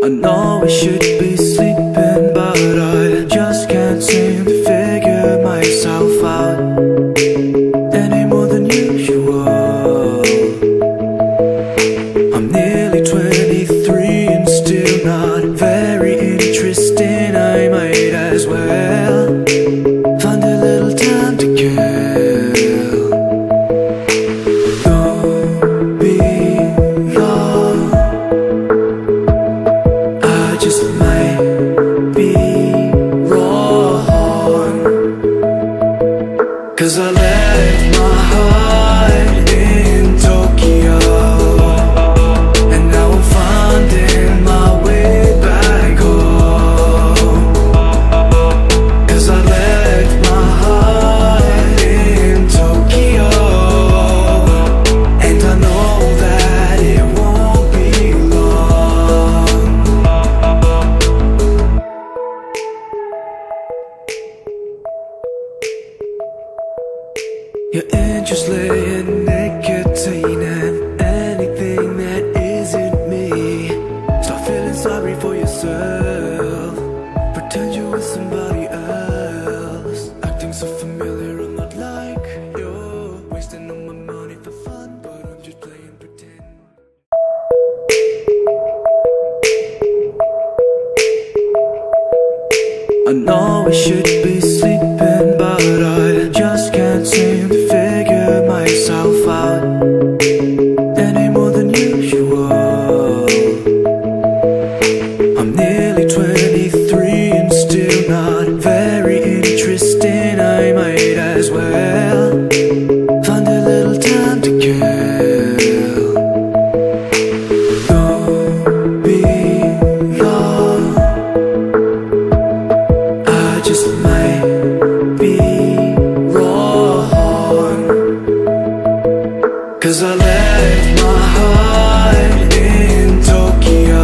I know I should be sleeping, but I just can't seem to figure myself out any more than usual. I'm nearly 23 and still not very interesting. I might as well find a little time to kill. Don't be long, I just might be wrong, 'cause I left my heart in Tokyo, and now I'm finding my way back home. 'Cause I left my heart in Tokyo, and I know that it won't be long. Your interest laying nicotine and anything that isn't me. Stop feeling sorry for yourself, pretend you're with somebody else. Acting so familiar, I'm not like you. Wasting all my money for fun, but I'm just playing pretend. I know I should be sleeping, but I just can't seem to figure myself out any more than usual. I'm nearly 23 and still not very interesting. I might as well find a little time to kill. Don't be long, I just might be wrong, 'cause I left my heart in Tokyo,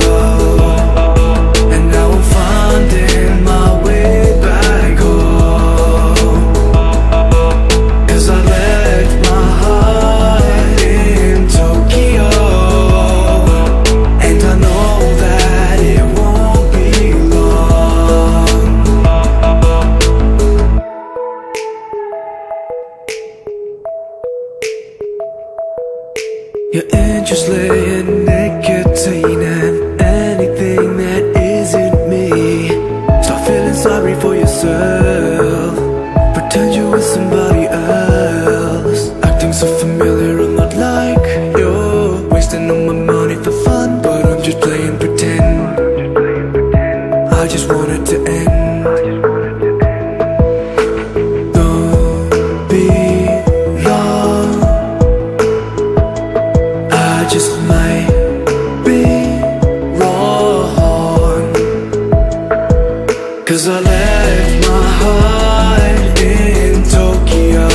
and now I'm finding my way back home. 'Cause I left my heart in Tokyo, and I know that it won't be long. Your interest laying nicotine and anything that isn't me. Stop feeling sorry for yourself, pretend you're with somebody else. Acting so familiar, I'm not like you. Wasting all my money for fun, but I'm just playing pretend. I just want it to end. Don't be long, I just might be wrong, 'cause I left my heart in Tokyo,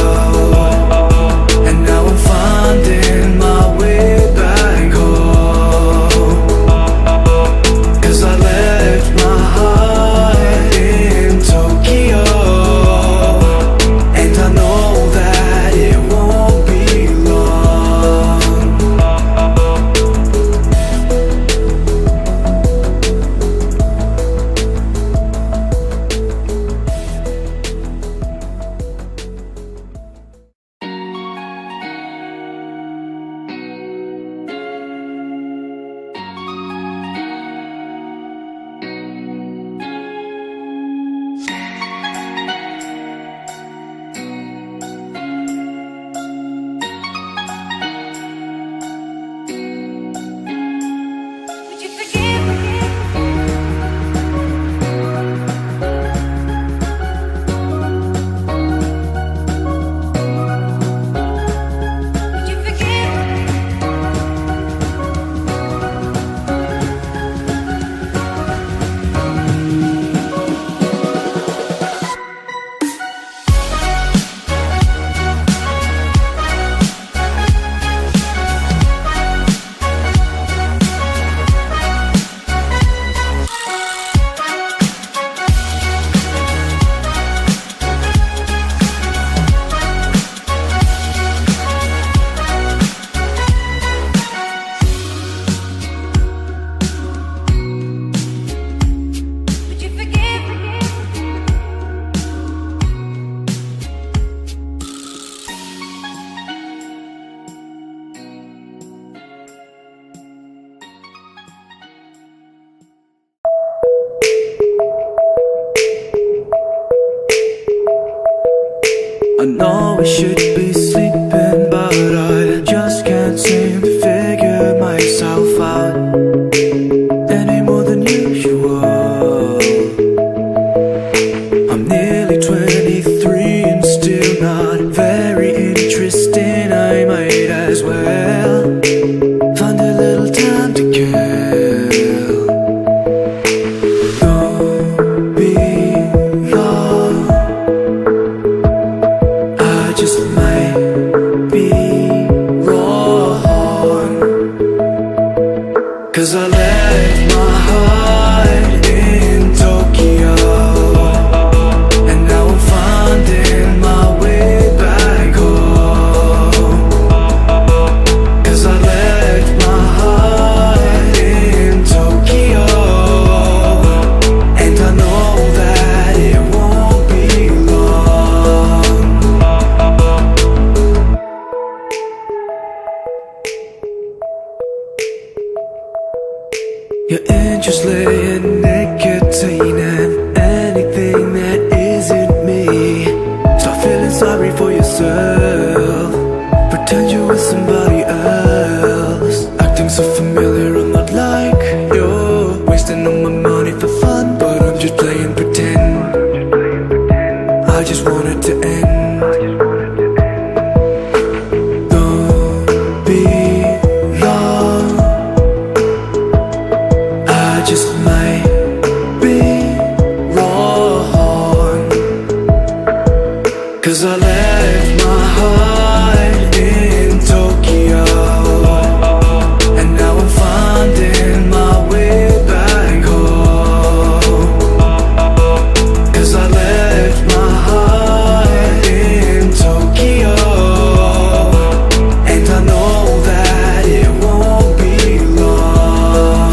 Your interest lay in nicotine and anything that isn't me. Start feeling sorry for yourself. Pretend you're with somebody else. Acting so familiar, I'm not like you. Wasting all my money for fun, but I'm just playing pretend. I just want it to end. Don't be long. I just might be wrong. 'Cause I left my heart in Tokyo, and now I'm finding my way back home. 'Cause I left my heart in Tokyo, and I know that it won't be long.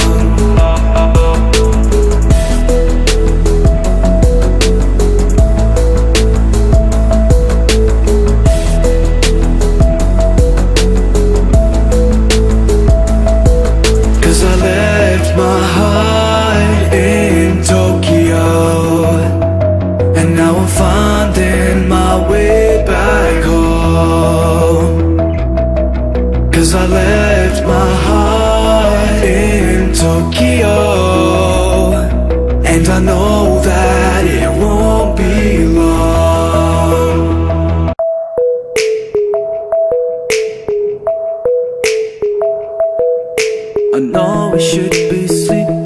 'Cause I left my heart in Tokyo, and now I'm finding my way back home. 'Cause I left my heart in Tokyo, and I know that it won't be long. I know we should be sleeping,